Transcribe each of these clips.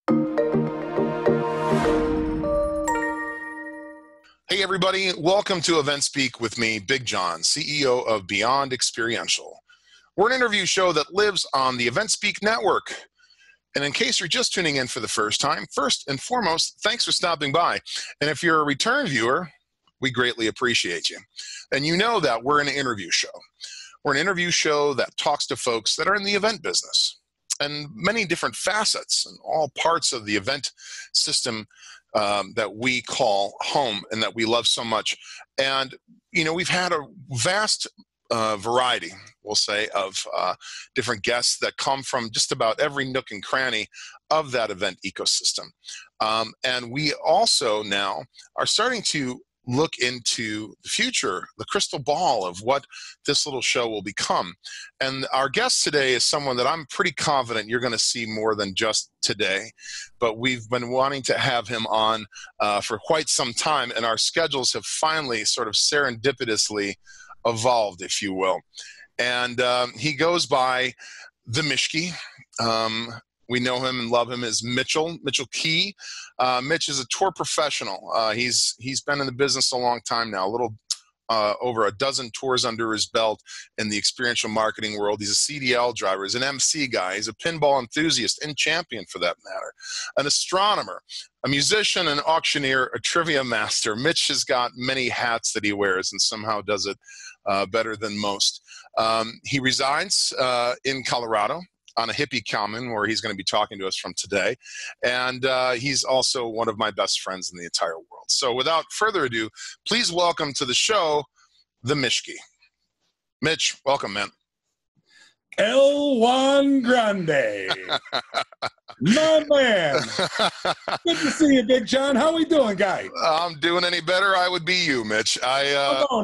Hey everybody, welcome to EventSpeak with me, Big John, CEO of Beyond Experiential. We're an interview show that lives on the EventSpeak network. And in case you're just tuning in for the first time, first and foremost, thanks for stopping by. And if you're a return viewer, we greatly appreciate you. And you know that we're an interview show. We're an interview show that talks to folks that are in the event business and many different facets and all parts of the event system that we call home and that we love so much. And, you know, we've had a vast variety, we'll say, of different guests that come from just about every nook and cranny of that event ecosystem. And we also now are starting to look into the future, the crystal ball of what this little show will become. And our guest today is someone that I'm pretty confident you're going to see more than just today, but we've been wanting to have him on for quite some time, and our schedules have finally sort of serendipitously evolved, if you will. And he goes by the Mishke. We know him and love him as Mitchell Key. Mitch is a tour professional. He's been in the business a long time now, a little over a dozen tours under his belt in the experiential marketing world. He's a CDL driver. He's an MC guy. He's a pinball enthusiast and champion, for that matter. An astronomer, a musician, an auctioneer, a trivia master. Mitch has got many hats that he wears and somehow does it better than most. He resides in Colorado, on a hippie commune where he's going to be talking to us from today. And he's also one of my best friends in the entire world. So without further ado, please welcome to the show, the Mishke. Mitch, welcome, man. El Juan Grande. My man. Good to see you, Big John. How we doing, guy? I'm doing any better, I would be you, Mitch. I'm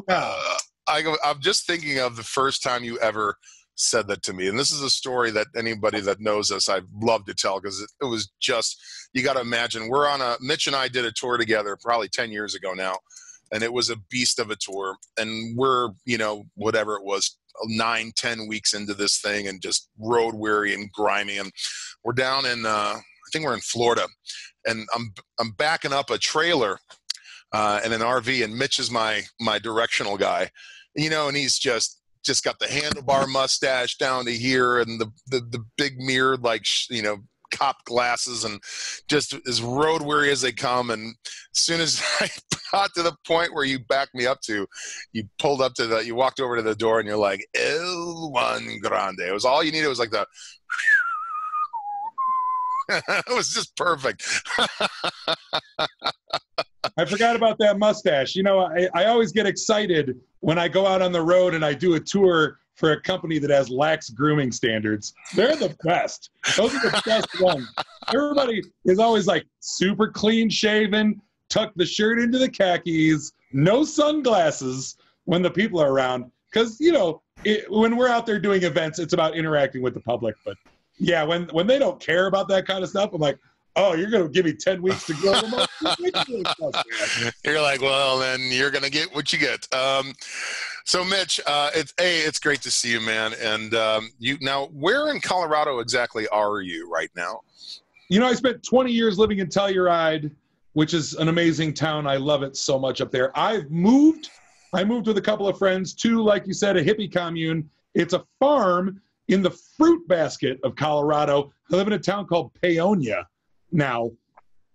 just thinking of the first time you ever said that to me. And this is a story that anybody that knows us, I'd love to tell, because it was just, you got to imagine, Mitch and I did a tour together probably 10 years ago now, and it was a beast of a tour. And we're, you know, whatever it was, 9-10 weeks into this thing and just road weary and grimy. And we're down in, I think we're in Florida, and I'm backing up a trailer in an RV, and Mitch is my directional guy, you know, and he's just got the handlebar mustache down to here and the big mirrored, like, you know, cop glasses, and just as road weary as they come. And as soon as I got to the point where you backed me up to, you pulled up to you walked over to the door and you're like, El Juan Grande. It was all you needed. It was like the, it was just perfect. I forgot about that mustache. You know, I always get excited when I go out on the road and I do a tour for a company that has lax grooming standards. They're the best. Those are the best ones. Everybody is always like super clean shaven, tuck the shirt into the khakis, no sunglasses when the people are around. Because, you know, when we're out there doing events, it's about interacting with the public. But yeah, when they don't care about that kind of stuff, I'm like, oh, you're going to give me 10 weeks to grow them up? You're like, well, then you're going to get what you get. So, Mitch, it's great to see you, man. And now, where in Colorado exactly are you right now? You know, I spent 20 years living in Telluride, which is an amazing town. I love it so much up there. I moved with a couple of friends to, like you said, a hippie commune. It's a farm in the fruit basket of Colorado. I live in a town called Paonia. Now,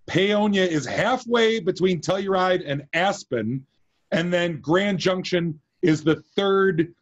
Paonia is halfway between Telluride and Aspen, and then Grand Junction is the third,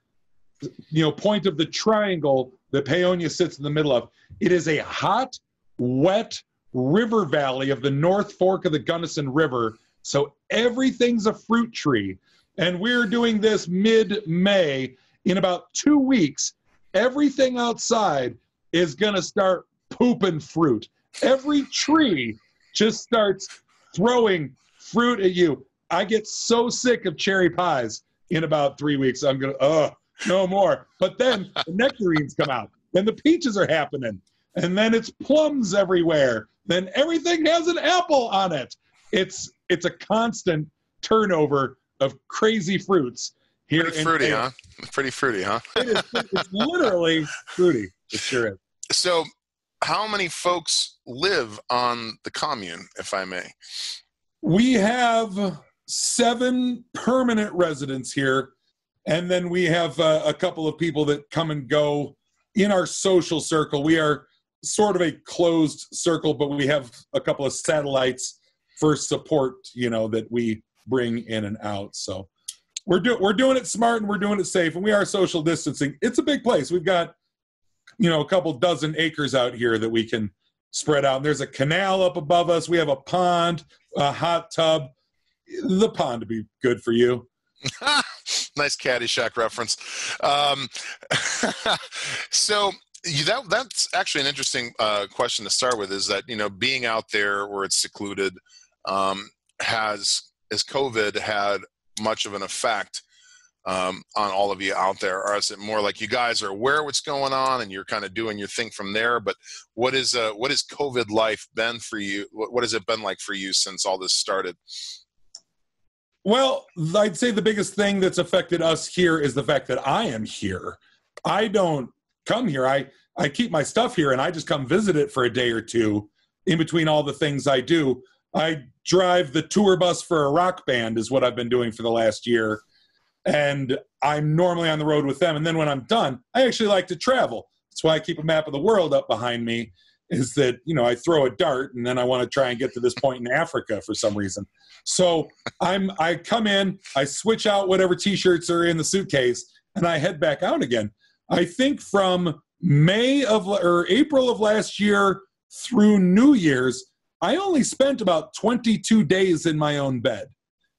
you know, point of the triangle that Paonia sits in the middle of. It is a hot, wet river valley of the North Fork of the Gunnison River, so everything's a fruit tree. And we're doing this mid-May. In about 2 weeks, everything outside is going to start pooping fruit. Every tree just starts throwing fruit at you. I get so sick of cherry pies in about 3 weeks. I'm going to, no more. But then the nectarines come out. Then the peaches are happening. And then it's plums everywhere. Then everything has an apple on it. It's a constant turnover of crazy fruits here. Pretty fruity, huh? Pretty fruity, huh? It's literally fruity. It sure is. So how many folks live on the commune, if I may? We have 7 permanent residents here, and then we have a couple of people that come and go in our social circle. We are sort of a closed circle, but we have a couple of satellites for support, that we bring in and out. So we're doing it smart and we're doing it safe, and we are social distancing. It's a big place. We've got, a couple dozen acres out here that we can spread out. And there's a canal up above us. We have a pond, a hot tub. The pond would be good for you. Nice Caddyshack reference. So that's actually an interesting question to start with, is that, being out there where it's secluded, has COVID had much of an effect on all of you out there? Or is it more like you guys are aware of what's going on and you're kind of doing your thing from there? But what is COVID life been for you? What has it been like for you since all this started? Well, I'd say the biggest thing that's affected us here is the fact that I am here. I don't come here. I keep my stuff here, and I just come visit it for a day or two in between all the things I do. I drive the tour bus for a rock band is what I've been doing for the last year. And I'm normally on the road with them. And then when I'm done, I actually like to travel. That's why I keep a map of the world up behind me, is that, I throw a dart and then I want to try and get to this point in Africa for some reason. So I come in, I switch out whatever t-shirts are in the suitcase, and I head back out again. I think from April of last year through New Year's, I only spent about 22 days in my own bed,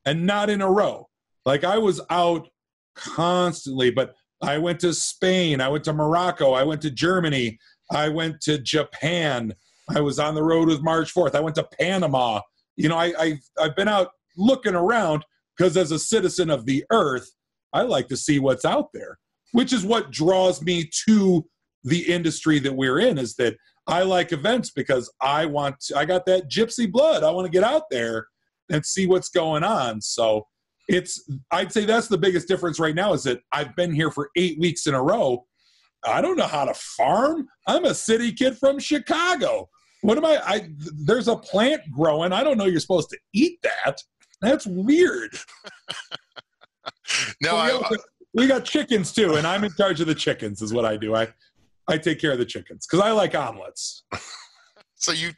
and not in a row. Like, I was out constantly, but I went to Spain, I went to Morocco, I went to Germany, I went to Japan, I was on the road with March 4th, I went to Panama. I've been out looking around, because as a citizen of the earth, I like to see what's out there, which is what draws me to the industry that we're in, is that I like events because I got that gypsy blood. I want to get out there and see what's going on. So I'd say that's the biggest difference right now, is that I've been here for 8 weeks in a row. I don't know how to farm. I'm a city kid from Chicago. What am there's a plant growing. I don't know you're supposed to eat that. That's weird. No, we got chickens too, and I'm in charge of the chickens is what I do. I take care of the chickens because I like omelets. So you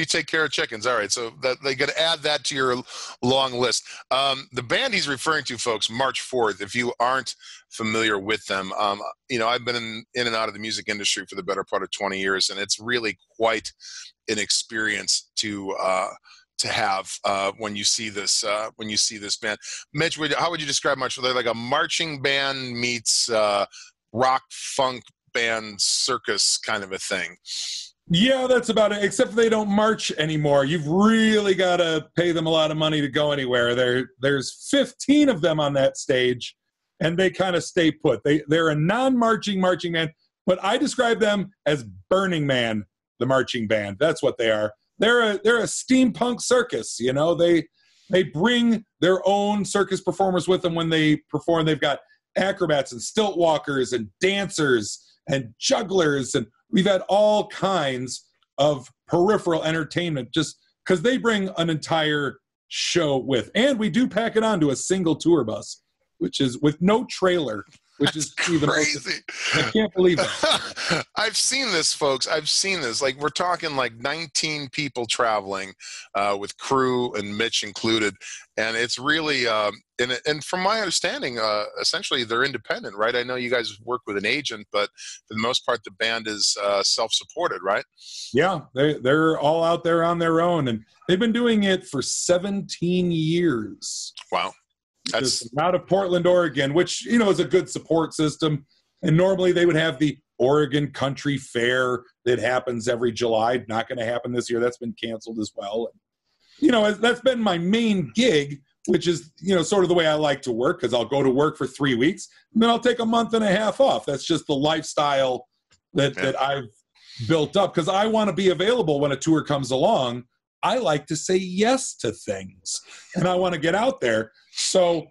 take care of chickens. All right. So they got to add that to your long list. The band he's referring to, folks, March 4th, if you aren't familiar with them, I've been in and out of the music industry for the better part of 20 years, and it's really quite an experience to have when you see this band. Mitch, how would you describe March? They're like a marching band meets rock funk band circus kind of a thing. Yeah, that's about it, except they don't march anymore. You've really got to pay them a lot of money to go anywhere. There's 15 of them on that stage, and they kind of stay put. They're a non-marching marching band, but I describe them as Burning Man, the marching band. That's what they are. They're a steampunk circus, They bring their own circus performers with them when they perform. They've got acrobats and stilt walkers and dancers and jugglers, and we've had all kinds of peripheral entertainment just because they bring an entire show with. And we do pack it onto a single tour bus, which is with no trailer, which is even crazy. I can't believe that. I've seen this, folks. I've seen this. Like, we're talking like 19 people traveling with crew and Mitch included. And it's really, and from my understanding, essentially they're independent, right? I know you guys work with an agent, but for the most part, the band is self-supported, right? Yeah, they're all out there on their own. And they've been doing it for 17 years. Wow. That's out of Portland, Oregon, which, is a good support system. And normally they would have the Oregon Country Fair that happens every July. Not going to happen this year. That's been canceled as well. And, that's been my main gig, which is, sort of the way I like to work, because I'll go to work for 3 weeks and then I'll take a month and a half off. That's just the lifestyle that I've built up, because I want to be available when a tour comes along. I like to say yes to things, and I want to get out there. So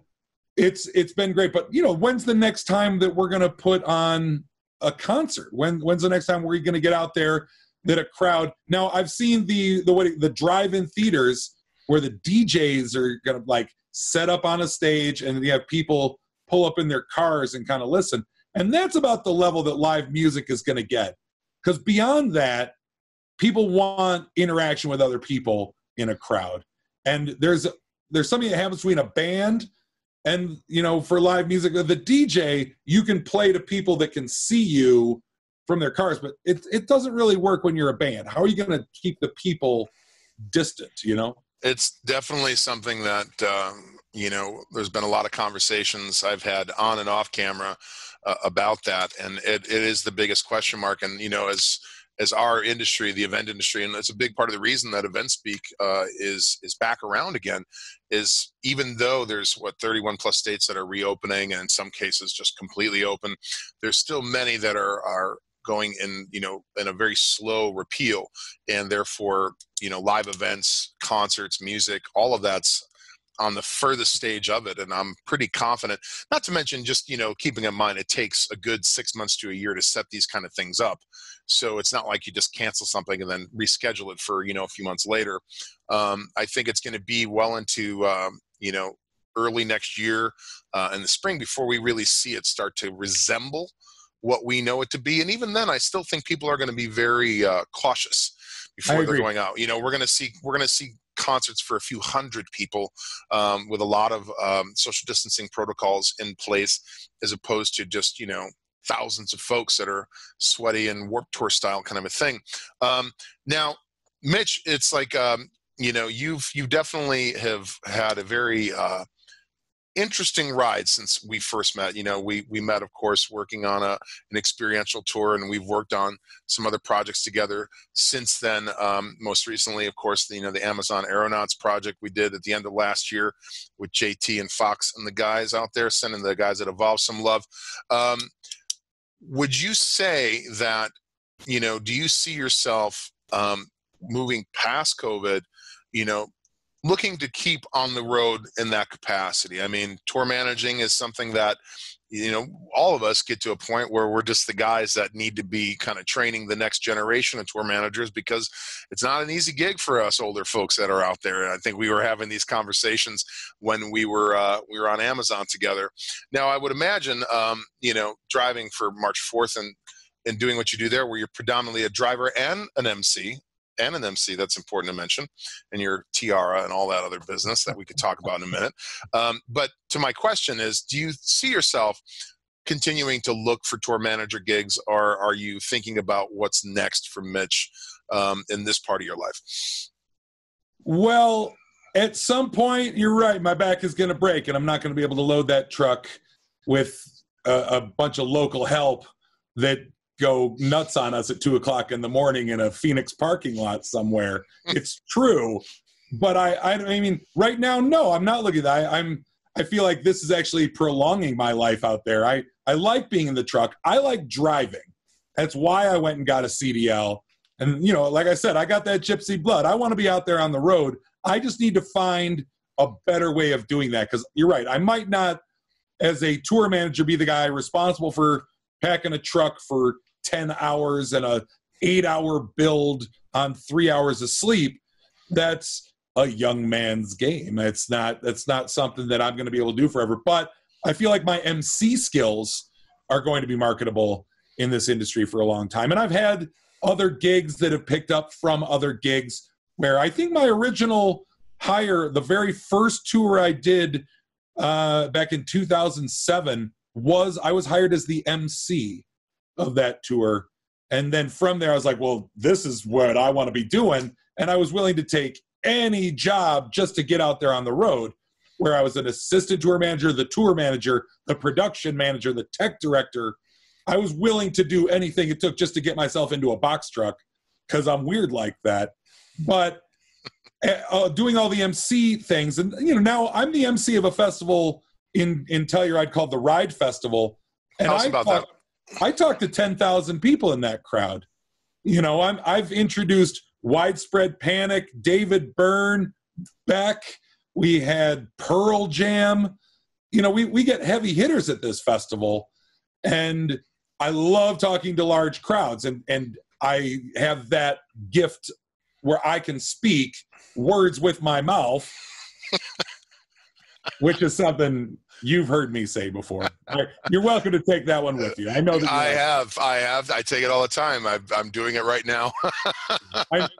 it's been great. But, when's the next time that we're going to put on a concert? When's the next time we're going to get out there that a crowd. Now I've seen the drive-in theaters where the DJs are gonna like set up on a stage and you have people pull up in their cars and kind of listen. And that's about the level that live music is going to get. Because beyond that, people want interaction with other people in a crowd. And there's something that happens between a band and, you know, for live music, the DJ, you can play to people that can see you from their cars, but it doesn't really work when you're a band. How are you going to keep the people distant, you know? It's definitely something that, you know, there's been a lot of conversations I've had on and off camera about that. And it is the biggest question mark. And, you know, as our industry, the event industry, and it's a big part of the reason that EventSpeak is back around again, is even though there's 31 plus states that are reopening and in some cases just completely open, there's still many that are going in, you know, in a very slow repeal, and therefore, you know, live events, concerts, music, all of that's on the furthest stage of it. And I'm pretty confident, not to mention just, you know, keeping in mind, it takes a good 6 months to a year to set these kind of things up. So it's not like you just cancel something and then reschedule it for, you know, a few months later. I think it's going to be well into, you know, early next year in the spring before we really see it start to resemble what we know it to be. And even then, I still think people are going to be very cautious before they're going out. You know, we're going to see concerts for a few hundred people with a lot of social distancing protocols in place, as opposed to just, you know, thousands of folks that are sweaty and Warped Tour style kind of a thing. Now, Mitch, it's like, you know, you definitely have had a very interesting ride since we first met. You know, we met, of course, working on an experiential tour, and we've worked on some other projects together since then. Most recently, of course, you know, the Amazon Aeronauts project we did at the end of last year with JT and Fox and the guys out there, sending the guys at Evolve some love. Would you say that, you know, do you see yourself moving past COVID, you know, looking to keep on the road in that capacity? I mean, tour managing is something that, you know, all of us get to a point where we're just the guys that need to be kind of training the next generation of tour managers, because it's not an easy gig for us older folks that are out there. And I think we were having these conversations when we were on Amazon together. Now, I would imagine, you know, driving for March 4th and doing what you do there, where you're predominantly a driver and an MC, that's important to mention, and your tiara and all that other business that we could talk about in a minute. But to my question is, do you see yourself continuing to look for tour manager gigs, or are you thinking about what's next for Mitch in this part of your life? Well, at some point, you're right, my back is going to break, and I'm not going to be able to load that truck with a bunch of local help that go nuts on us at 2:00 in the morning in a Phoenix parking lot somewhere. It's true. But I mean, right now, no, I'm not looking at that. I feel like this is actually prolonging my life out there. I like being in the truck. I like driving. That's why I went and got a CDL. And, you know, like I said, I got that gypsy blood. I want to be out there on the road. I just need to find a better way of doing that. Because you're right. I might not, as a tour manager, be the guy responsible for packing a truck for 10 hours and a 8-hour build on 3 hours of sleep. That's a young man's game. That's not something that I'm going to be able to do forever. But I feel like my MC skills are going to be marketable in this industry for a long time. And I've had other gigs that have picked up from other gigs where I think my original hire, the very first tour I did back in 2007, I was hired as the MC of that tour. And then from there, I was like, well, this is what I want to be doing. And I was willing to take any job just to get out there on the road, where I was an assistant tour manager, the tour manager, the production manager, the tech director. I was willing to do anything it took just to get myself into a box truck, because I'm weird like that. But doing all the MC things, and, you know, now I'm the MC of a festival in Telluride called the Ride Festival. And Tell us about that. I talked to 10,000 people in that crowd. You know, I've introduced Widespread Panic, David Byrne, Beck. We had Pearl Jam. You know, we get heavy hitters at this festival. And I love talking to large crowds. And I have that gift where I can speak words with my mouth, which is something you've heard me say before. You're welcome to take that one with you. I know that I have. I take it all the time. I'm doing it right now.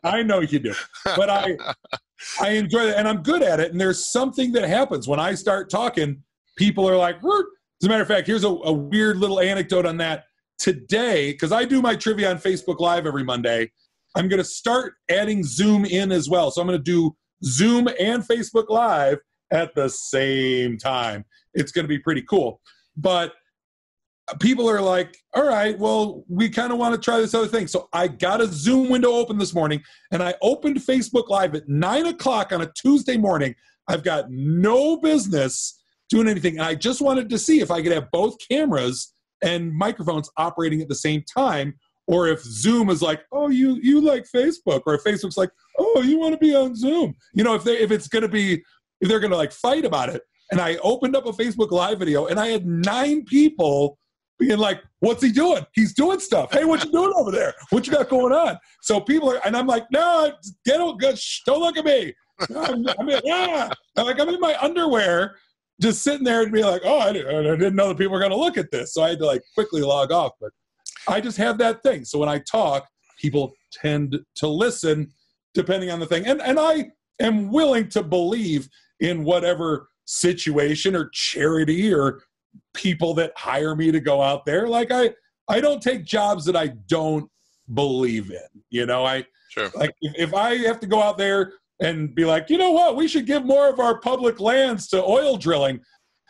I know you do. But I enjoy it, and I'm good at it. And there's something that happens when I start talking. People are like, "Whoop." As a matter of fact, here's a weird little anecdote on that. Today, because I do my trivia on Facebook Live every Monday, I'm going to start adding Zoom in as well. So I'm going to do Zoom and Facebook Live at the same time. It's going to be pretty cool. But people are like, all right, well, we kind of want to try this other thing. So I got a Zoom window open this morning, and I opened Facebook Live at 9 o'clock on a Tuesday morning. I've got no business doing anything. And I just wanted to see if I could have both cameras and microphones operating at the same time, or if Zoom is like, oh, you like Facebook, or if Facebook's like, oh, you want to be on Zoom. You know, if they're going to like fight about it. And I opened up a Facebook Live video, and I had 9 people being like, what's he doing? He's doing stuff. Hey, what you doing over there? What you got going on? So people are, and I'm like, no, don't look at me. I'm in my underwear, just sitting there and be like, oh, I didn't know that people were going to look at this. So I had to like quickly log off. But I just have that thing. So when I talk, people tend to listen depending on the thing. And I am willing to believe in whatever situation or charity or people that hire me to go out there. Like I don't take jobs that I don't believe in. You know, Sure. Like if I have to go out there and be like, you know what, we should give more of our public lands to oil drilling,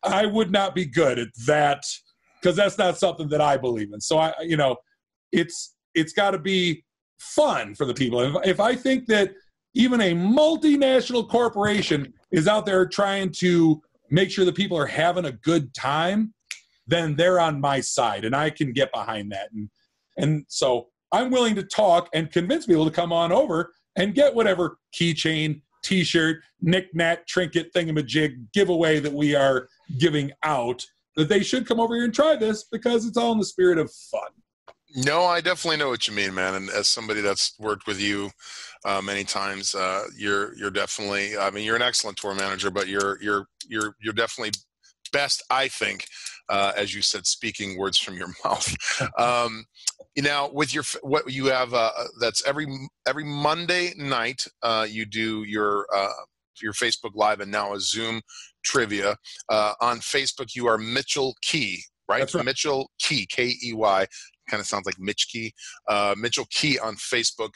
I would not be good at that, because that's not something that I believe in. So it's got to be fun for the people. If I think that even a multinational corporation is out there trying to make sure that people are having a good time, then they're on my side, and I can get behind that. And so I'm willing to talk and convince people to come on over and get whatever keychain, T-shirt, knick-knack, trinket, thingamajig giveaway that we are giving out, that they should come over here and try this, because it's all in the spirit of fun. No, I definitely know what you mean, man. And as somebody that's worked with you many times, you're definitely, I mean, you're an excellent tour manager, but you're definitely best, I think, as you said, speaking words from your mouth. With what you have, that's every Monday night, you do your Facebook Live, and now a Zoom trivia. On Facebook, you are Mitchell Key, right? That's right. Mitchell Key, Key. Kind of sounds like Mishke. Mitchell Key on Facebook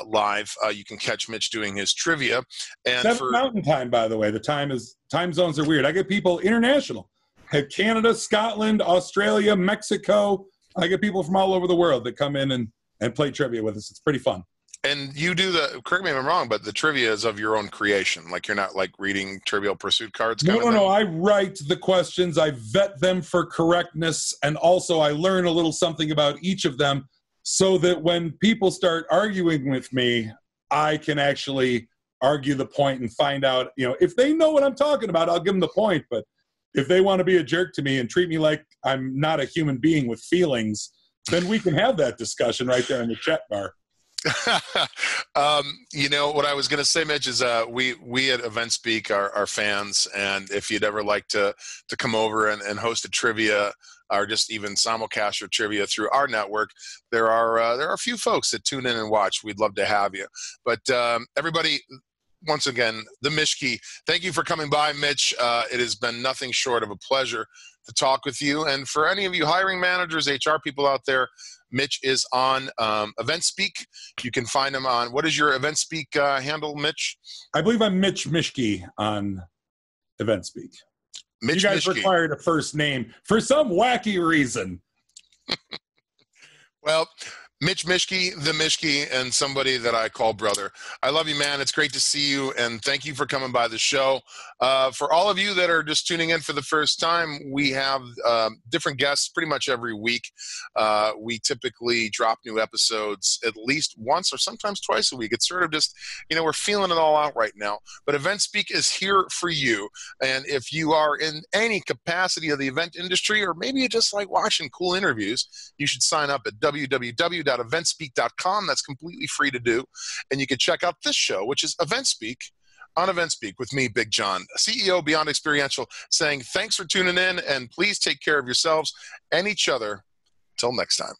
Live. You can catch Mitch doing his trivia. And 7 Mountain Time, by the way. The time zones are weird. I get people international. I have Canada, Scotland, Australia, Mexico. I get people from all over the world that come in and play trivia with us. It's pretty fun. And you do correct me if I'm wrong, but the trivia is of your own creation. Like, you're not like reading Trivial Pursuit cards. No. I write the questions. I vet them for correctness. And also I learn a little something about each of them, so that when people start arguing with me, I can actually argue the point and find out, if they know what I'm talking about, I'll give them the point. But if they want to be a jerk to me and treat me like I'm not a human being with feelings, then we can have that discussion right there in the chat bar. What I was going to say, Mitch, is we at EventSpeak are fans, and if you'd ever like to come over and host a trivia, or just even simulcast your trivia through our network, there are a few folks that tune in and watch. We'd love to have you. But everybody, once again, the Mishke, thank you for coming by, Mitch. It has been nothing short of a pleasure to talk with you. And for any of you hiring managers, HR people out there, Mitch is on EventSpeak. You can find him on, what is your EventSpeak handle, Mitch? I believe I'm Mitch Mishke on EventSpeak. Mitch you guys Mishke. Required a first name for some wacky reason. Well, Mitch Mishke, the Mishke, and somebody that I call brother. I love you, man. It's great to see you, and thank you for coming by the show. For all of you that are just tuning in for the first time, we have different guests pretty much every week. We typically drop new episodes at least once or sometimes twice a week. It's sort of just, we're feeling it all out right now. But EventSpeak is here for you. And if you are in any capacity of the event industry, or maybe you just like watching cool interviews, you should sign up at www.eventspring.com. www.eventspeak.com. That's completely free to do. And you can check out this show, which is EventSpeak, on EventSpeak with me, Big John, CEO Beyond Experiential, saying thanks for tuning in, and please take care of yourselves and each other. Till next time.